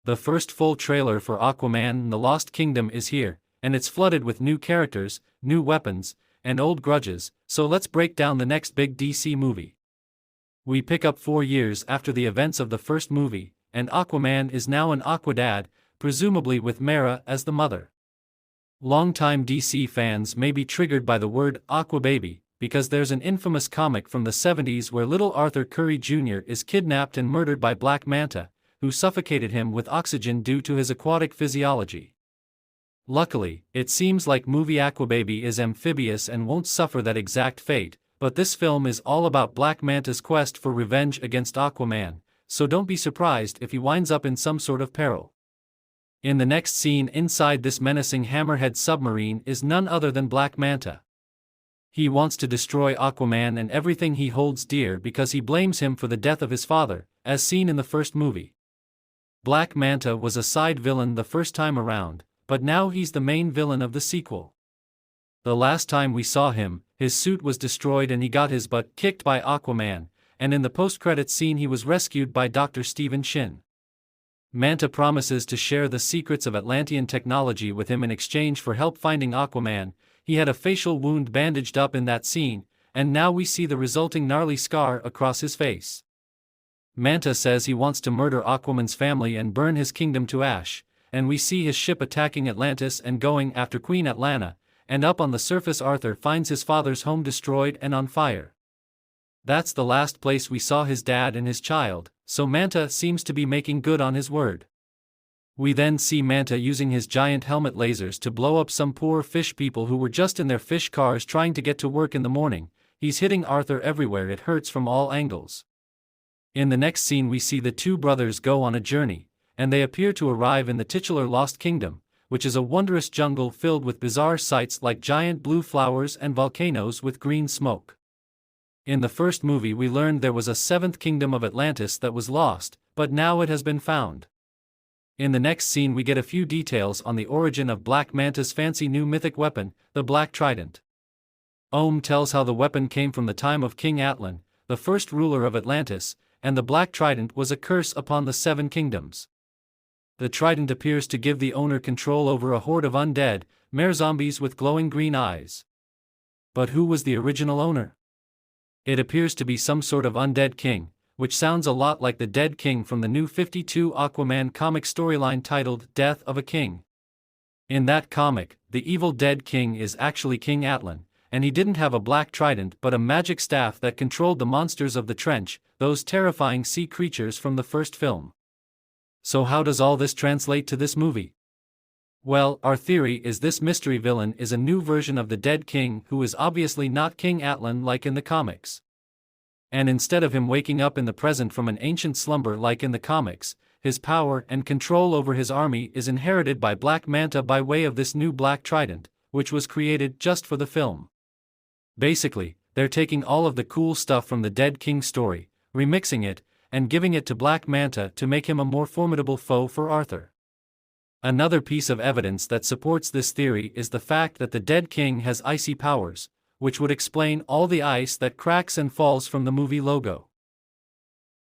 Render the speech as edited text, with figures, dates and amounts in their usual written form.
The first full trailer for Aquaman and the Lost Kingdom is here, and it's flooded with new characters, new weapons, and old grudges, so let's break down the next big DC movie. We pick up 4 years after the events of the first movie, and Aquaman is now an Aquadad, presumably with Mera as the mother. Longtime DC fans may be triggered by the word Aquababy, because there's an infamous comic from the 70s where little Arthur Curry Jr. is kidnapped and murdered by Black Manta, who suffocated him with oxygen due to his aquatic physiology. Luckily, it seems like movie-Aquababy is amphibious and won't suffer that exact fate, but this film is all about Black Manta's quest for revenge against Aquaman, so don't be surprised if he winds up in some sort of peril. In the next scene inside this menacing hammerhead submarine is none other than Black Manta. He wants to destroy Aquaman and everything he holds dear because he blames him for the death of his father, as seen in the first movie. Black Manta was a side villain the first time around, but now he's the main villain of the sequel. The last time we saw him, his suit was destroyed and he got his butt kicked by Aquaman, and in the post-credits scene he was rescued by Dr. Stephen Shin. Manta promises to share the secrets of Atlantean technology with him in exchange for help finding Aquaman. He had a facial wound bandaged up in that scene, and now we see the resulting gnarly scar across his face. Manta says he wants to murder Aquaman's family and burn his kingdom to ash, and we see his ship attacking Atlantis and going after Queen Atlanta, and up on the surface Arthur finds his father's home destroyed and on fire. That's the last place we saw his dad and his child, so Manta seems to be making good on his word. We then see Manta using his giant helmet lasers to blow up some poor fish people who were just in their fish cars trying to get to work in the morning. He's hitting Arthur everywhere, it hurts from all angles. In the next scene we see the two brothers go on a journey, and they appear to arrive in the titular Lost Kingdom, which is a wondrous jungle filled with bizarre sights like giant blue flowers and volcanoes with green smoke. In the first movie we learned there was a 7th kingdom of Atlantis that was lost, but now it has been found. In the next scene we get a few details on the origin of Black Manta's fancy new mythic weapon, the Black Trident. Ohm tells how the weapon came from the time of King Atlan, the first ruler of Atlantis, and the Black Trident was a curse upon the 7 kingdoms. The trident appears to give the owner control over a horde of undead, mere zombies with glowing green eyes. But who was the original owner? It appears to be some sort of undead king, which sounds a lot like the Dead King from the new 52 Aquaman comic storyline titled Death of a King. In that comic, the evil Dead King is actually King Atlan, and he didn't have a black trident but a magic staff that controlled the monsters of the trench, those terrifying sea creatures from the first film. So how does all this translate to this movie? Well, our theory is this mystery villain is a new version of the Dead King who is obviously not King Atlan like in the comics. And instead of him waking up in the present from an ancient slumber like in the comics, his power and control over his army is inherited by Black Manta by way of this new Black Trident, which was created just for the film. Basically, they're taking all of the cool stuff from the Dead King story, remixing it, and giving it to Black Manta to make him a more formidable foe for Arthur. Another piece of evidence that supports this theory is the fact that the Dead King has icy powers, which would explain all the ice that cracks and falls from the movie logo.